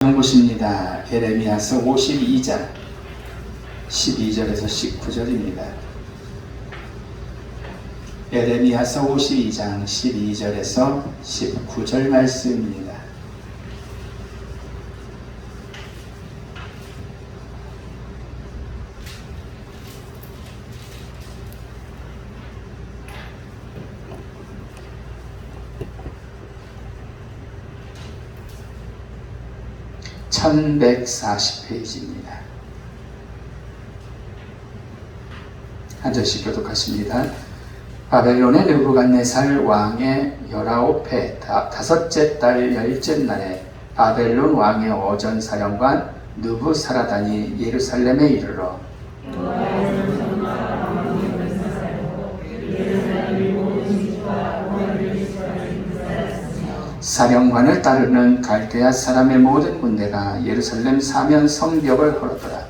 보십니다. 예레미야서 52장 12절에서 19절입니다. 예레미야서 52장 12절에서 19절 말씀입니다. (1140페이지입니다) 한 절씩 교독하십니다. 바벨론의 느부갓네살 왕의 19해 다섯째 달 열째 날에 바벨론 왕의 어전사령관 느부사라단이 예루살렘에 이르러 사령관을 따르는 갈대아 사람의 모든 군대가 예루살렘 사면 성벽을 헐었더라.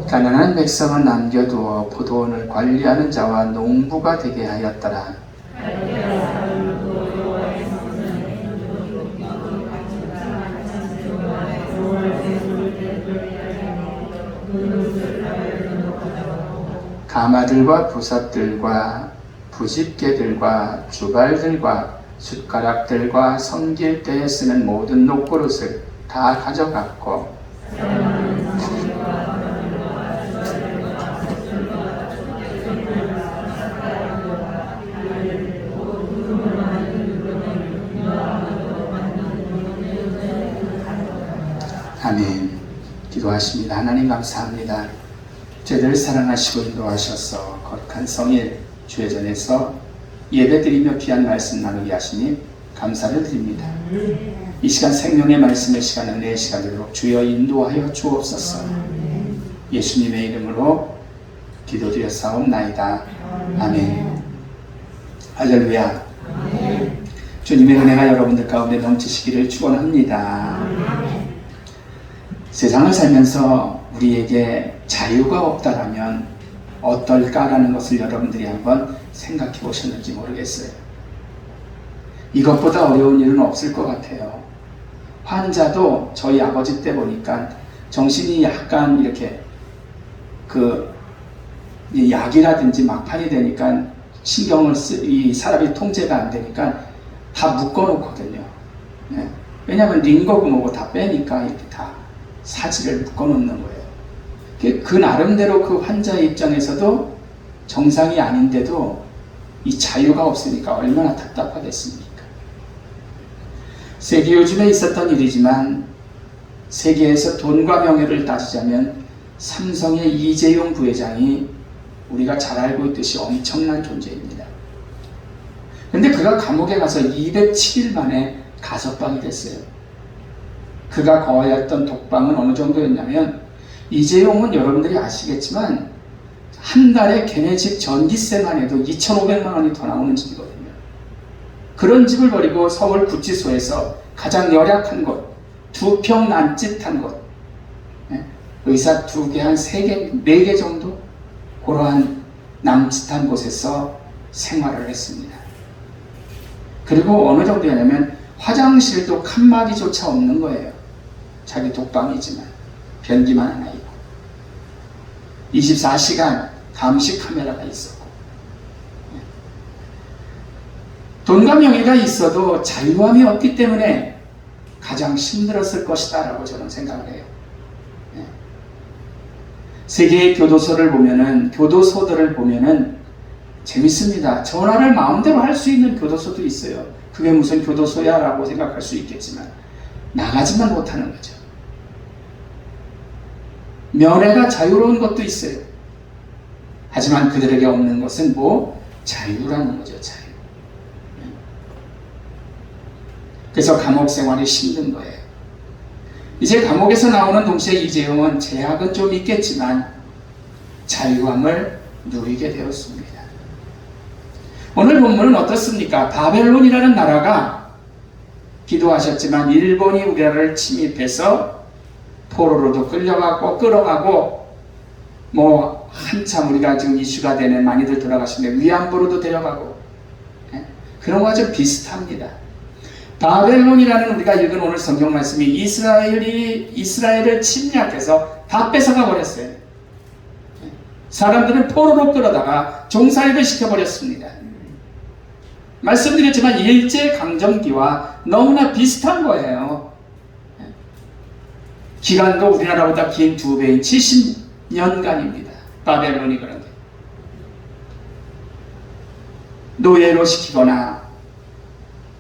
가난한 백성은 남겨두어 포도원을 관리하는 자와 농부가 되게 하였더라. 가마들과 부삽들과 부집개들과 주발들과 숟가락들과 섬길 때에 쓰는 모든 녹그릇을 다 가져갔고 아멘. 기도하십니다. 하나님 감사합니다. 저희들 사랑하시고 인도하셔서 거룩한 성일 주의 전에서 예배드리며 귀한 말씀 나누게 하시니 감사를 드립니다. 이 시간 생명의 말씀의 시간, 은혜의 시간 되도록 주여 인도하여 주옵소서. 예수님의 이름으로 기도드렸사옵나이다. 아멘. 할렐루야. 주님의 은혜가 여러분들 가운데 넘치시기를 축원합니다. 세상을 살면서 우리에게 자유가 없다라면 어떨까라는 것을 여러분들이 한번 생각해 보셨는지 모르겠어요. 이것보다 어려운 일은 없을 것 같아요. 환자도 저희 아버지 때 보니까 정신이 약간 이렇게 약이라든지 막판이 되니까 이 사람이 통제가 안 되니까 다 묶어놓거든요. 네. 왜냐하면 링거고 뭐고 다 빼니까 이렇게 다 사지를 묶어놓는 거예요. 그 나름대로 그 환자의 입장에서도 정상이 아닌데도 이 자유가 없으니까 얼마나 답답하겠습니까? 세계 요즘에 있었던 일이지만 세계에서 돈과 명예를 따지자면 삼성의 이재용 부회장이 우리가 잘 알고 있듯이 엄청난 존재입니다. 근데 그가 감옥에 가서 207일 만에 가석방이 됐어요. 그가 거하였던 독방은 어느 정도였냐면, 이재용은 여러분들이 아시겠지만 한 달에 걔네 집 전기세만 해도 2,500만 원이 더 나오는 집이거든요. 그런 집을 버리고 서울 구치소에서 가장 열악한 곳, 2평 남짓한 곳, 의사 2개, 한 3개, 4개 정도? 그러한 남짓한 곳에서 생활을 했습니다. 그리고 어느 정도였냐면 화장실도 칸막이조차 없는 거예요. 자기 독방이지만 변기만 하나 있고 24시간 감시 카메라가 있었고, 돈과 명예가 있어도 자유함이 없기 때문에 가장 힘들었을 것이다 라고 저는 생각을 해요. 세계의 교도소들을 보면은 재밌습니다. 전화를 마음대로 할 수 있는 교도소도 있어요. 그게 무슨 교도소야 라고 생각할 수 있겠지만 나가지만 못하는 거죠. 면회가 자유로운 것도 있어요. 하지만 그들에게 없는 것은 자유라는 거죠. 자유. 그래서 감옥 생활이 힘든 거예요. 이제 감옥에서 나오는 동시에 이재용은 제약은 좀 있겠지만 자유함을 누리게 되었습니다. 오늘 본문은 어떻습니까? 바벨론이라는 나라가 기도하셨지만 일본이 우리나라를 침입해서 포로로도 끌려가고 끌어가고 뭐 한참 우리가 지금 이슈가 되는 많이들 돌아가시는데 위안부로도 데려가고, 그런 거와 좀 비슷합니다. 바벨론이라는 우리가 읽은 오늘 성경 말씀이 이스라엘을 침략해서 다 뺏어가 버렸어요. 사람들은 포로로 끌어다가 종살이를 시켜버렸습니다. 말씀드렸지만 일제강점기와 너무나 비슷한 거예요. 기간도 우리나라보다 긴 2배인 70년간입니다. 바벨론이 그런 게. 노예로 시키거나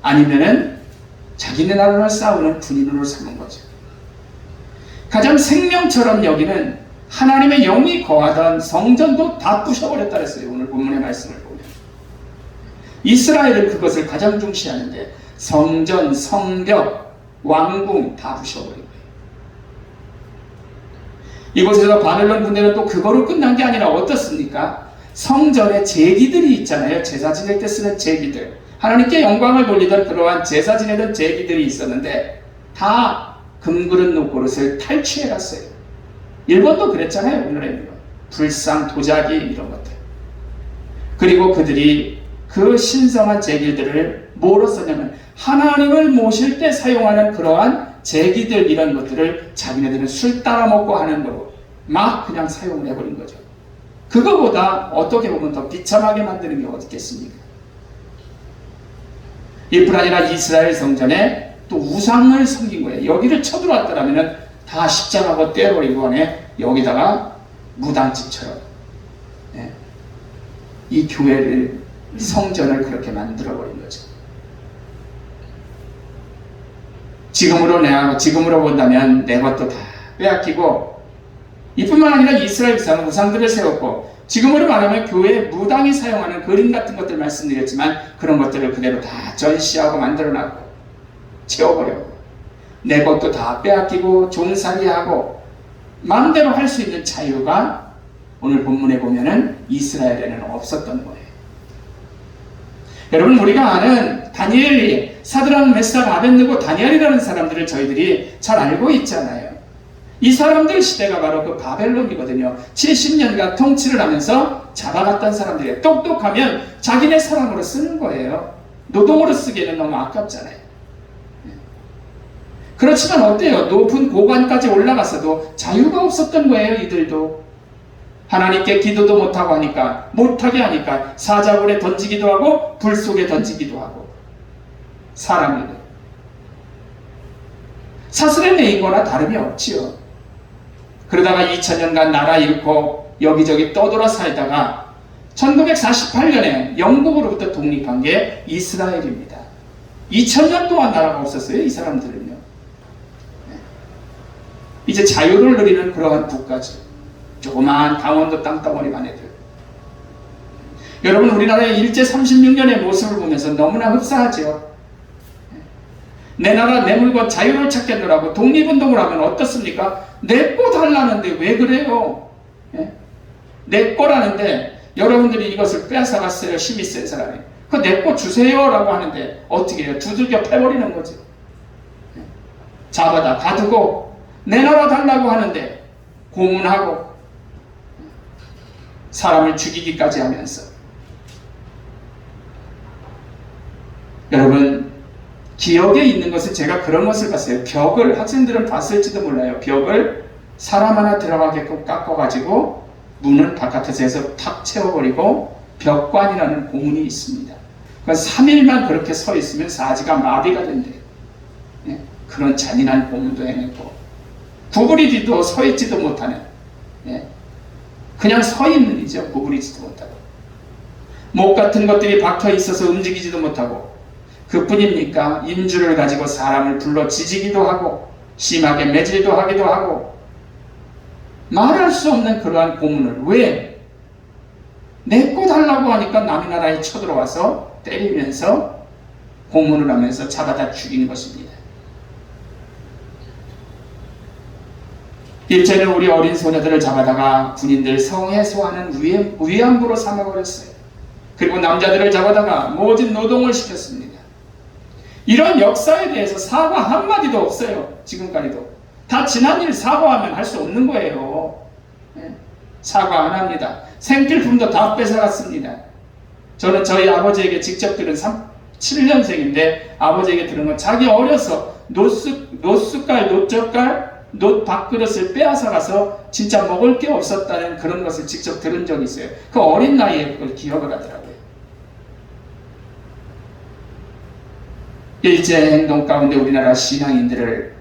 아니면은 자기네 나라로 싸우는 군인으로 삼은 거죠. 가장 생명처럼 여기는 하나님의 영이 거하던 성전도 다 부셔버렸다 그랬어요. 오늘 본문의 말씀을 보면. 이스라엘은 그것을 가장 중시하는데 성전, 성벽, 왕궁 다 부셔버린 거예요. 이곳에서 바벨론 군대는 또 그거로 끝난 게 아니라 어떻습니까? 성전에 제기들이 있잖아요. 제사 지낼 때 쓰는 제기들. 하나님께 영광을 돌리던 그러한 제사 지내던 제기들이 있었는데 다 금그릇 녹그릇을 탈취해갔어요. 일본도 그랬잖아요. 오늘의 불상, 도자기 이런 것들. 그리고 그들이 그 신성한 제기들을 뭐로 썼냐면 하나님을 모실 때 사용하는 그러한 제기들 이런 것들을 자기네들은 술 따라 먹고 하는 거로 막 그냥 사용을 해버린 거죠. 그거보다 어떻게 보면 더 비참하게 만드는 게 어딨겠습니까? 이뿐 아니라 이스라엘 성전에 또 우상을 섬긴 거예요. 여기를 쳐들어왔더라면 다 십자가고 떼어버리고 안에 여기다가 무당집처럼 이 교회를 성전을 그렇게 만들어버린 거죠. 지금으로 본다면 내 것도 다 빼앗기고 이뿐만 아니라 이스라엘 백성은 우상들을 세웠고 지금으로 말하면 교회에 무당이 사용하는 그림 같은 것들 말씀드렸지만 그런 것들을 그대로 다 전시하고 만들어놨고 채워버렸고 내 것도 다 빼앗기고 종살이하고 마음대로 할 수 있는 자유가 오늘 본문에 보면은 이스라엘에는 없었던 거예요. 여러분 우리가 아는 다니엘이 사드락, 메삭, 아벳느고, 다니엘이라는 사람들을 저희들이 잘 알고 있잖아요. 이 사람들 시대가 바로 그 바벨론이거든요. 70년간 통치를 하면서 잡아갔던 사람들이에요. 똑똑하면 자기네 사람으로 쓰는 거예요. 노동으로 쓰기에는 너무 아깝잖아요. 그렇지만 어때요? 높은 고관까지 올라갔어도 자유가 없었던 거예요. 이들도 하나님께 기도도 못하고 하니까 못하게 하니까 사자굴에 던지기도 하고 불 속에 던지기도 하고 사람이들 사슬에 매인 거나 다름이 없지요. 그러다가 2000년간 나라 잃고 여기저기 떠돌아 살다가 1948년에 영국으로부터 독립한 게 이스라엘입니다. 2000년 동안 나라가 없었어요. 이 사람들은요. 이제 자유를 누리는 그러한 국가죠. 조그마한 강원도 땅덩어리만 애들. 여러분 우리나라의 일제 36년의 모습을 보면서 너무나 흡사하죠. 내 나라 내 물건 자유를 찾겠노라고 독립운동을 하면 어떻습니까? 내 거 달라는데 왜 그래요? 내 거라는데 여러분들이 이것을 빼앗아갔어요. 힘이 센 사람이. 그 내 거 주세요 라고 하는데 어떻게 해요? 두들겨 패버리는 거죠. 잡아다 가두고 내 나라 달라고 하는데 고문하고 사람을 죽이기까지 하면서 여러분 기억에 있는 것은 제가 그런 것을 봤어요. 벽을 학생들은 봤을지도 몰라요. 벽을 사람 하나 들어가게끔 깎아가지고 문은 바깥에서 해서 탁 채워버리고 벽관이라는 고문이 있습니다. 3일만 그렇게 서 있으면 사지가 마비가 된대요. 그런 잔인한 고문도 해냈고 구부리지도 서 있지도 못하는 그냥 서 있는 이죠. 구부리지도 못하고 목 같은 것들이 박혀 있어서 움직이지도 못하고 그뿐입니까? 인주를 가지고 사람을 불러 지지기도 하고 심하게 매질도 하기도 하고 말할 수 없는 그러한 고문을 왜? 내 거 달라고 하니까 남의 나라에 쳐들어와서 때리면서 고문을 하면서 잡아다 죽인 것입니다. 일제는 우리 어린 소녀들을 잡아다가 군인들 성에 소하는 위안부로 삼아버렸어요. 그리고 남자들을 잡아다가 모진 노동을 시켰습니다. 이런 역사에 대해서 사과 한마디도 없어요. 지금까지도. 다 지난 일 사과하면 할 수 없는 거예요. 사과 안 합니다. 생필품도 다 뺏어갔습니다. 저는 저희 아버지에게 직접 들은 7년생인데 아버지에게 들은 건 자기 어려서 노숟갈, 노젓갈, 놋 밥그릇을 빼앗아 가서 진짜 먹을 게 없었다는 그런 것을 직접 들은 적이 있어요. 그 어린 나이에 그걸 기억을 하더라고요. 일제 행동 가운데 우리나라 신앙인들을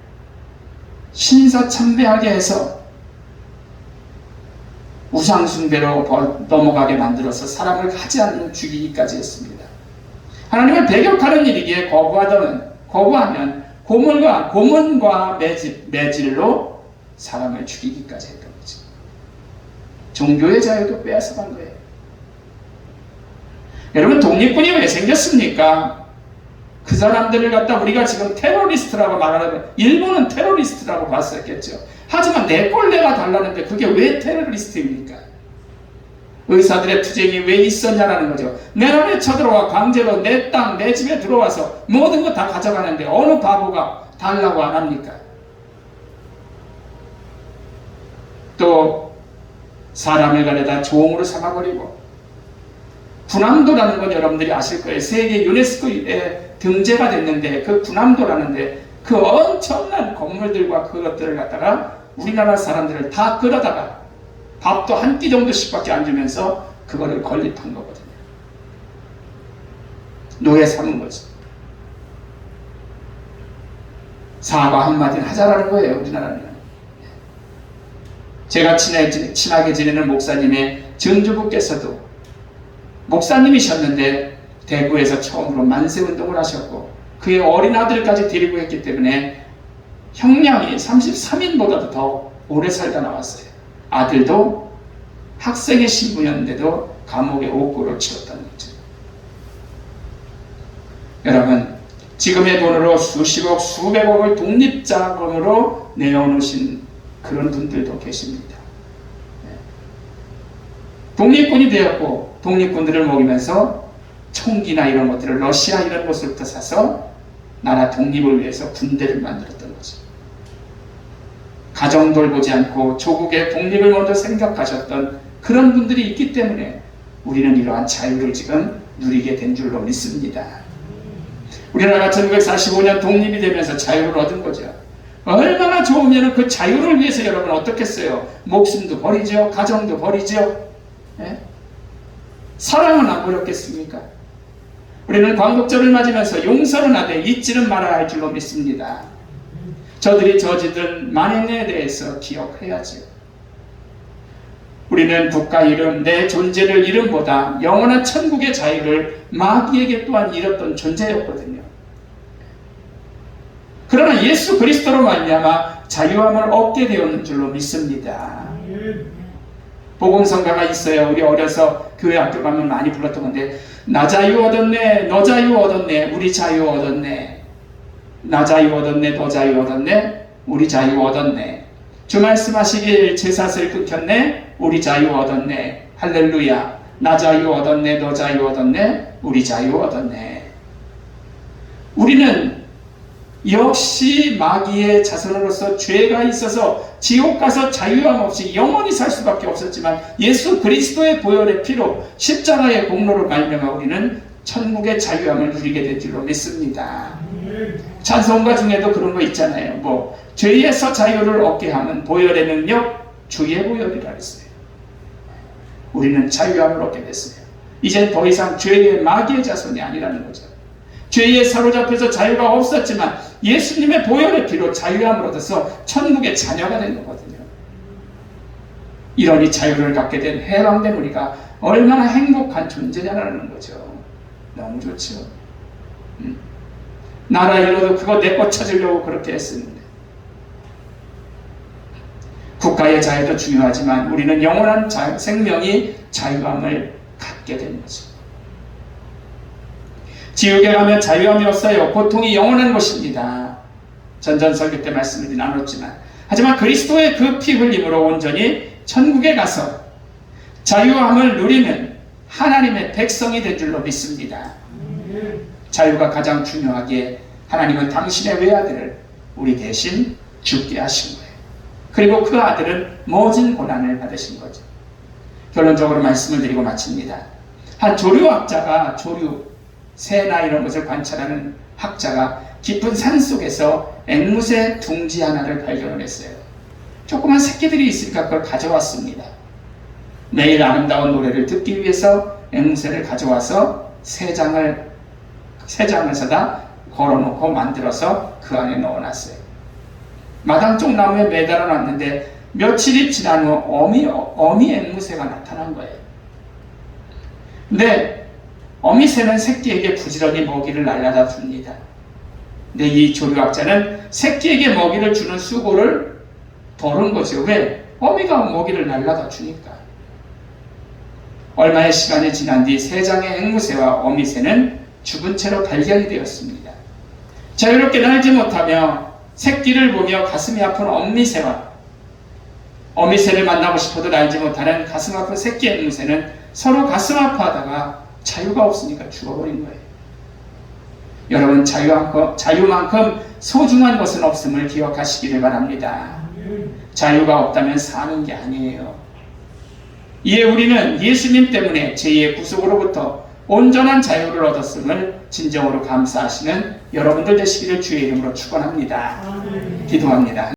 신사참배하게 해서 우상숭배로 넘어가게 만들어서 사람을 하지 않는 죽이기까지 했습니다. 하나님을 배격하는 일이기에 거부하면 고문과 매질로 사람을 죽이기까지 했던 거죠. 종교의 자유도 빼앗아간 거예요. 여러분, 독립군이 왜 생겼습니까? 그 사람들을 갖다 우리가 지금 테러리스트라고 말하는, 일본은 테러리스트라고 봤었겠죠. 하지만 내 꼴 내가 달라는데 그게 왜 테러리스트입니까? 의사들의 투쟁이 왜 있었냐라는 거죠. 내 안에 쳐들어와 강제로 내 땅, 내 집에 들어와서 모든 거 다 가져가는데 어느 바보가 달라고 안 합니까? 또 사람을 가려다 종으로 삼아버리고, 군함도라는 건 여러분들이 아실 거예요. 세계 유네스코에 등재가 됐는데 그 군함도라는데 그 엄청난 건물들과 그것들을 갖다가 우리나라 사람들을 다 끌어다가 밥도 한 끼 정도씩밖에 안 주면서 그거를 건립한 거거든요. 노예 삼은 거죠. 사과 한마디는 하자라는 거예요, 우리나라는. 제가 친하게 지내는 목사님의 전주부께서도 목사님이셨는데 대구에서 처음으로 만세운동을 하셨고 그의 어린 아들까지 데리고 했기 때문에 형량이 33인보다도 더 오래 살다 나왔어요. 아들도 학생의 신분이었는데도 감옥에 옥고를 치렀다는 거죠. 여러분, 지금의 돈으로 수십억, 수백억을 독립자금으로 내어놓으신 그런 분들도 계십니다. 독립군이 되었고 독립군들을 먹이면서 총기나 이런 것들을 러시아 이런 곳으로부터 사서 나라 독립을 위해서 군대를 만들었던 거죠. 가정 돌보지 않고 조국의 독립을 먼저 생각하셨던 그런 분들이 있기 때문에 우리는 이러한 자유를 지금 누리게 된 줄로 믿습니다. 우리나라가 1945년 독립이 되면서 자유를 얻은 거죠. 얼마나 좋으면 그 자유를 위해서 여러분 어떻겠어요? 목숨도 버리죠. 가정도 버리죠. 예? 사랑은 안 버렸겠습니까? 우리는 광복절을 맞으면서 용서는 하되 잊지는 말아야 할 줄로 믿습니다. 저들이 저지른 만행에 대해서 기억해야지요. 우리는 국가 이름, 내 존재를 이름보다 영원한 천국의 자유를 마귀에게 또한 잃었던 존재였거든요. 그러나 예수 그리스도로 말미암아 자유함을 얻게 되었는 줄로 믿습니다. 복음성가가 있어요. 우리 어려서 교회 학교 가면 많이 불렀던 건데, 나 자유 얻었네, 너 자유 얻었네, 우리 자유 얻었네. 나 자유 얻었네, 너 자유 얻었네, 우리 자유 얻었네. 주 말씀하시길 제사슬 끊겼네, 우리 자유 얻었네. 할렐루야. 나 자유 얻었네, 너 자유 얻었네, 우리 자유 얻었네. 우리는 역시 마귀의 자손으로서 죄가 있어서 지옥 가서 자유함 없이 영원히 살 수밖에 없었지만 예수 그리스도의 보혈의 피로 십자가의 공로로 말미암아 우리는 천국의 자유함을 누리게 될 줄로 믿습니다. 찬송가 중에도 그런 거 있잖아요. 뭐 죄에서 자유를 얻게 하는 보혈의 능력, 주의 보혈이라 했어요. 우리는 자유함을 얻게 됐어요. 이젠 더 이상 죄의 마귀의 자손이 아니라는 거죠. 죄에 사로잡혀서 자유가 없었지만 예수님의 보혈의 피로 자유함을 얻어서 천국의 자녀가 된 거거든요. 이러니 자유를 갖게 된 해방된 우리가 얼마나 행복한 존재냐라는 거죠. 너무 좋죠. 나라 이뤄도 그거 내 것 찾으려고 그렇게 했었는데. 국가의 자유도 중요하지만 우리는 영원한 생명이 자유함을 갖게 된 거죠. 지옥에 가면 자유함이 없어요. 고통이 영원한 것입니다. 전전설교 때 말씀을 나눴지만, 하지만 그리스도의 그 피 흘림으로 온전히 천국에 가서 자유함을 누리는 하나님의 백성이 된 줄로 믿습니다. 자유가 가장 중요하기에 하나님은 당신의 외아들을 우리 대신 죽게 하신 거예요. 그리고 그 아들은 모진 고난을 받으신 거죠. 결론적으로 말씀을 드리고 마칩니다. 한 조류학자가 새나 이런 것을 관찰하는 학자가 깊은 산 속에서 앵무새 둥지 하나를 발견을 했어요. 조그만 새끼들이 있으니까 그걸 가져왔습니다. 매일 아름다운 노래를 듣기 위해서 앵무새를 가져와서 세 장을 사다 걸어놓고 만들어서 그 안에 넣어놨어요. 마당 쪽 나무에 매달아 놨는데 며칠이 지난 후 어미 앵무새가 나타난 거예요. 근데 어미새는 새끼에게 부지런히 먹이를 날라다 줍니다. 근데 이 조류학자는 새끼에게 먹이를 주는 수고를 덜은 거죠. 왜? 어미가 먹이를 날라다 주니까. 얼마의 시간이 지난 뒤 세 장의 앵무새와 어미새는 죽은 채로 발견이 되었습니다. 자유롭게 날지 못하며 새끼를 보며 가슴이 아픈 어미새를 만나고 싶어도 날지 못하는 가슴 아픈 새끼 앵무새는 서로 가슴 아파하다가 자유가 없으니까 죽어버린 거예요. 여러분, 자유만큼 소중한 것은 없음을 기억하시기를 바랍니다. 자유가 없다면 사는 게 아니에요. 이에 우리는 예수님 때문에 제2의 구속으로부터 온전한 자유를 얻었음을 진정으로 감사하시는 여러분들 되시기를 주의 이름으로 축원합니다. 기도합니다.